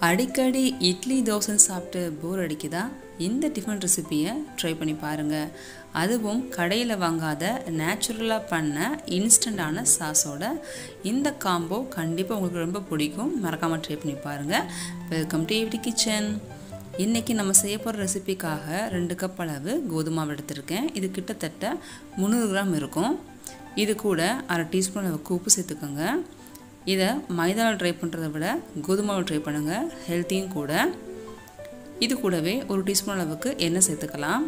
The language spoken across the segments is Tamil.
அடிக்கடி இட்லி தோசை சாப்பிட்டு போர் அடிக்குதா? இந்த டிஃபன் ரெசிபியை ட்ரை பண்ணி பாருங்கள். அதுவும் கடையில் வாங்காத நேச்சுரலாக பண்ண இன்ஸ்டண்ட்டான சாஸோட இந்த காம்போ கண்டிப்பாக உங்களுக்கு ரொம்ப பிடிக்கும். மறக்காமல் ட்ரை பண்ணி பாருங்கள். Welcome to AVT kitchen. இன்றைக்கி நம்ம செய்ய போகிற ரெசிபிக்காக 2 கப் அளவு கோதுமாவை எடுத்திருக்கேன். இது கிட்டத்தட்ட 300 கிராம் இருக்கும். இது கூட அரை டீஸ்பூன் அளவுக்கு உப்பு சேர்த்துக்கோங்க. இதை மைதாவில் ட்ரை பண்ணுறதை விட கோதுமாவில் ட்ரை பண்ணுங்கள், ஹெல்த்தியும் கூட. இது கூடவே 1 டீஸ்பூன் அளவுக்கு எண்ணெய் சேர்த்துக்கலாம்.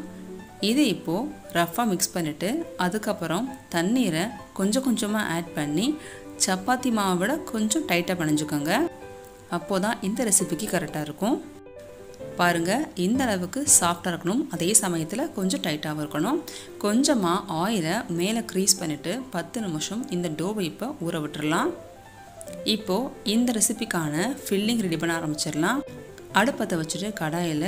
இதை இப்போது ரஃப்பாக மிக்ஸ் பண்ணிவிட்டு அதுக்கப்புறம் தண்ணீரை கொஞ்சம் கொஞ்சமாக ஆட் பண்ணி சப்பாத்தி மாவை விட கொஞ்சம் டைட்டாக பிணைஞ்சுக்கோங்க. அப்போது தான் இந்த ரெசிபிக்கு கரெக்டாக இருக்கும். பாருங்கள், இந்த அளவுக்கு சாஃப்டாக இருக்கணும், அதே சமயத்தில் கொஞ்சம் டைட்டாகவும் இருக்கணும். கொஞ்சமாக ஆயிலை மேலே க்ரீஸ் பண்ணிவிட்டு 10 நிமிஷம் இந்த டோவை இப்போ ஊற விட்டுடலாம். இப்போது இந்த ரெசிபிக்கான ஃபில்லிங் ரெடி பண்ண ஆரம்பிச்சிடலாம். அடுப்பத்தை வச்சுட்டு கடாயில்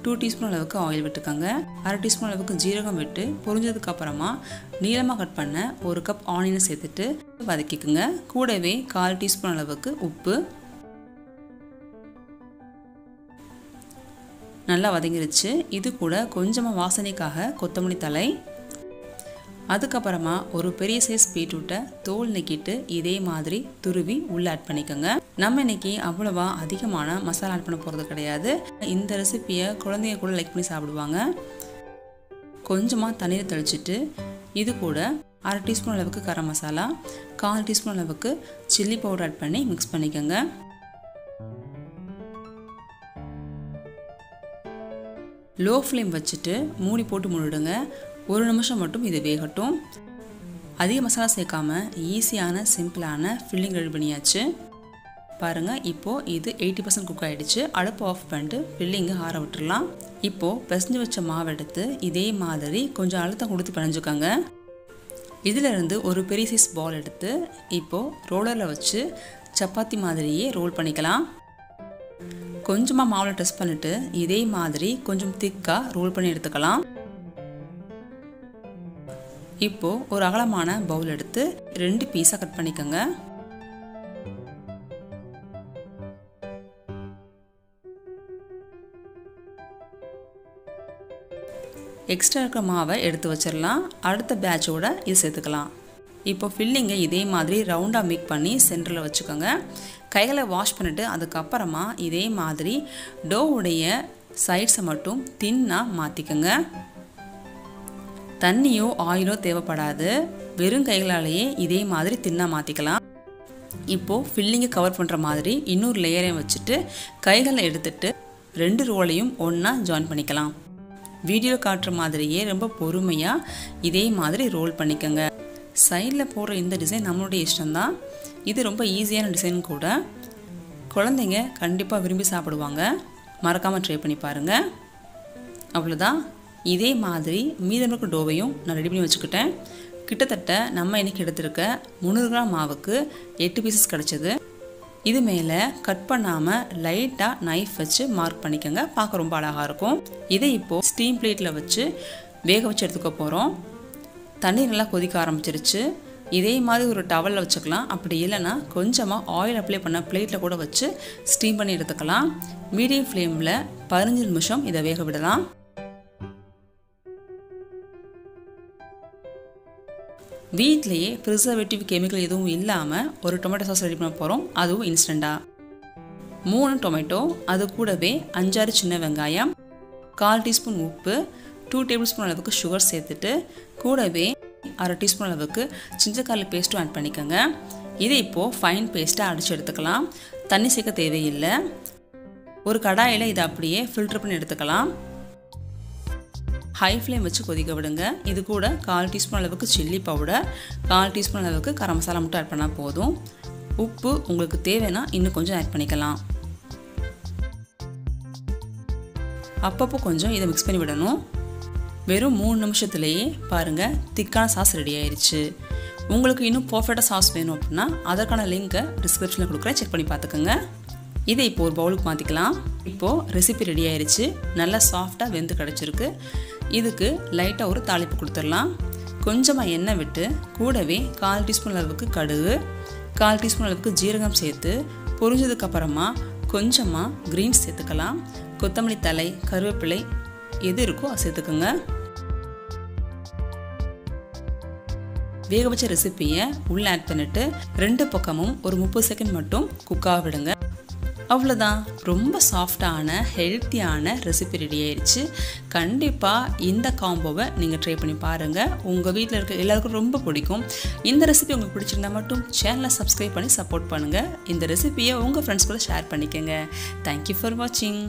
2 டீஸ்பூன் அளவுக்கு ஆயில் விட்டுக்கோங்க. அரை டீஸ்பூன் அளவுக்கு ஜீரகம் விட்டு பொரிஞ்சதுக்கப்புறமா நீளமாக கட் பண்ண 1 கப் ஆனியனை சேர்த்துட்டு வதக்கிக்குங்க. கூடவே 1/4 டீஸ்பூன் அளவுக்கு உப்பு. நல்லா வதங்கிருச்சு. இது கூட கொஞ்சமாக வாசனைக்காக கொத்தமல்லி தழை, அதுக்கப்புறமா ஒரு பெரிய சைஸ் பீட்ரூட்டை தோல் நீக்கிட்டு இதே மாதிரி துருவி உள்ளே ஆட் பண்ணிக்கோங்க. நம்ம இன்றைக்கி அவ்வளோவா அதிகமான மசாலா ஆட் பண்ண போகிறது கிடையாது. இந்த ரெசிப்பியை குழந்தைங்க கூட லைக் பண்ணி சாப்பிடுவாங்க. கொஞ்சமாக தண்ணீர் தெளிச்சிட்டு இது கூட அரை டீஸ்பூன் அளவுக்கு கரம் மசாலா, 1/4 டீஸ்பூன் அளவுக்கு சில்லி பவுடர் ஆட் பண்ணி மிக்ஸ் பண்ணிக்கோங்க. லோ ஃப்ளேம் வச்சுட்டு மூடி போட்டு மூடிடுங்க. 1 நிமிஷம் மட்டும் இது வேகட்டும். அதிக மசாலா சேர்க்காம ஈஸியான சிம்பிளான ஃபில்லிங் ரெடி பண்ணியாச்சு. பாருங்கள், இப்போது இது 80% குக் ஆகிடுச்சு. அடுப்பு ஆஃப் பண்ணிட்டு ஃபில்லிங்கை ஆற விட்டுடலாம். இப்போது பிசைஞ்சு வச்ச மாவு எடுத்து இதே மாதிரி கொஞ்சம் அழுத்தம் கொடுத்து பிணைஞ்சுக்கோங்க. இதிலிருந்து ஒரு பெரிய சைஸ் பால் எடுத்து இப்போது ரோலரில் வச்சு சப்பாத்தி மாதிரியே ரோல் பண்ணிக்கலாம். கொஞ்சமாக மாவில் டெஸ்ட் பண்ணிவிட்டு இதே மாதிரி கொஞ்சம் திக்காக ரோல் பண்ணி எடுத்துக்கலாம். இப்போது ஒரு அகலமான பவுல் எடுத்து 2 பீஸாக கட் பண்ணிக்கோங்க. எக்ஸ்ட்ரா இருக்கிற மாவை எடுத்து வச்சிடலாம். அடுத்த பேட்சோட இது சேர்த்துக்கலாம். இப்போ ஃபில்லிங்கை இதே மாதிரி ரவுண்டாக மேக் பண்ணி சென்டரில் வச்சுக்கோங்க. கைகளை வாஷ் பண்ணிவிட்டு அதுக்கப்புறமா இதே மாதிரி டோவுடைய சைட்ஸை மட்டும் தின்னாக மாற்றிக்கோங்க. தண்ணியோ ஆயிலோ தேவைப்படாது. வெறும் கைகளாலேயே இதே மாதிரி தின்னாக மாற்றிக்கலாம். இப்போது ஃபில்லிங்கை கவர் பண்ணுற மாதிரி இன்னொரு லேயரையும் வச்சுட்டு கைகளை எடுத்துட்டு 2 ரோலையும் ஒன்றா ஜாயின் பண்ணிக்கலாம். வீடியோ காட்டுற மாதிரியே ரொம்ப பொறுமையாக இதே மாதிரி ரோல் பண்ணிக்கோங்க. சைடில் போடுற இந்த டிசைன் நம்மளுடைய இஷ்டம்தான். இது ரொம்ப ஈஸியான டிசைன் கூட. குழந்தைங்க கண்டிப்பாக விரும்பி சாப்பிடுவாங்க. மறக்காமல் ட்ரை பண்ணி பாருங்கள். அவ்வளோதான். இதே மாதிரி மீதம் இருக்க டோவையும் நான் ரெடி பண்ணி வச்சுக்கிட்டேன். கிட்டத்தட்ட நம்ம இன்றைக்கி எடுத்திருக்க 300 கிராம் மாவுக்கு 8 பீசஸ் கிடச்சிது. இது மேலே கட் பண்ணாமல் லைட்டாக நைஃப் வச்சு மார்க் பண்ணிக்கோங்க. பார்க்க ரொம்ப அழகாக இருக்கும். இதை இப்போது ஸ்டீம் பிளேட்டில் வச்சு வேக வச்சு எடுத்துக்க போகிறோம். தண்ணி நல்லா கொதிக்க ஆரம்பிச்சிருச்சு. இதே மாதிரி ஒரு டவலில் வச்சுக்கலாம். அப்படி இல்லைன்னா கொஞ்சமாக ஆயில் அப்ளை பண்ண பிளேட்டில் கூட வச்சு ஸ்டீம் பண்ணி எடுத்துக்கலாம். மீடியம் ஃப்ளேமில் 15 நிமிஷம் இதை வேக விடலாம். வீட்லேயே ப்ரிசர்வேட்டிவ் கெமிக்கல் எதுவும் இல்லாமல் ஒரு டொமேட்டோ சாஸ் ரெடி பண்ண போகிறோம். அதுவும் இன்ஸ்டண்ட்டாக. 3 டொமேட்டோ, அது கூடவே 5-6 சின்ன வெங்காயம், 1/4 டீஸ்பூன் உப்பு, 2 டேபிள் ஸ்பூன் அளவுக்கு சுகர் சேர்த்துட்டு கூடவே அரை டீஸ்பூன் அளவுக்கு ஜிஞ்சர் கார்லிக் பேஸ்ட்டும் ஆட் பண்ணிக்கோங்க. இதை இப்போது ஃபைன் பேஸ்ட்டாக அடித்து எடுத்துக்கலாம். தண்ணி சேர்க்க தேவையில்லை. ஒரு கடாயில் இதை அப்படியே ஃபில்டர் பண்ணி எடுத்துக்கலாம். ஹை ஃப்ளேம் வச்சு கொதிக்க விடுங்க. இது கூட 1/4 டீஸ்பூன் அளவுக்கு சில்லி பவுடர், 1/4 டீஸ்பூன் அளவுக்கு கரம் மசாலா மட்டும் ஆட் பண்ணால் போதும். உப்பு உங்களுக்கு தேவைன்னா இன்னும் கொஞ்சம் ஆட் பண்ணிக்கலாம். அப்பப்போ கொஞ்சம் இதை மிக்ஸ் பண்ணி விடணும். வெறும் 3 நிமிஷத்துலேயே பாருங்கள், திக்கான சாஸ் ரெடி ஆயிடுச்சு. உங்களுக்கு இன்னும் பர்ஃபெக்டாக சாஸ் வேணும் அப்படின்னா அதற்கான லிங்க்கை டிஸ்கிரிப்ஷனில் கொடுக்குறேன், செக் பண்ணி பார்த்துக்கோங்க. இதை இப்போ ஒரு பவுலுக்கு மாற்றிக்கலாம். இப்போது ரெசிபி ரெடி ஆயிடுச்சு. நல்லா சாஃப்டாக வெந்து கிடச்சிருக்கு. இதுக்கு லைட்டாக ஒரு தாளிப்பு கொடுத்துடலாம். கொஞ்சமாக எண்ணெய் விட்டு கூடவே 1/4 டீஸ்பூன் அளவுக்கு கடுகு, 1/4 டீஸ்பூன் அளவுக்கு ஜீரகம் சேர்த்து பொரிஞ்சதுக்கப்புறமா கொஞ்சமாக க்ரீன்ஸ் சேர்த்துக்கலாம். கொத்தமல்லி தழை, கருவேப்பிலை எது இருக்கோ அதை சேர்த்துக்கோங்க. வேக வச்ச ரெசிப்பியை உள்ளே ஆட் பண்ணிவிட்டு 2 பக்கமும் ஒரு 30 செகண்ட் மட்டும் குக்காக விடுங்க. அவ்வளோதான், ரொம்ப சாஃப்டான ஹெல்த்தியான ரெசிபி ரெடி ஆயிடுச்சு. கண்டிப்பாக இந்த காம்போவை நீங்கள் ட்ரை பண்ணி பாருங்கள். உங்கள் வீட்டில் இருக்க எல்லாருக்கும் ரொம்ப பிடிக்கும். இந்த ரெசிபி உங்களுக்கு பிடிச்சிருந்தா மட்டும் சேனலை சப்ஸ்கிரைப் பண்ணி சப்போர்ட் பண்ணுங்கள். இந்த ரெசிபியை உங்கள் ஃப்ரெண்ட்ஸ் கூட ஷேர் பண்ணிக்கோங்க. தேங்க்யூ ஃபார் வாட்சிங்.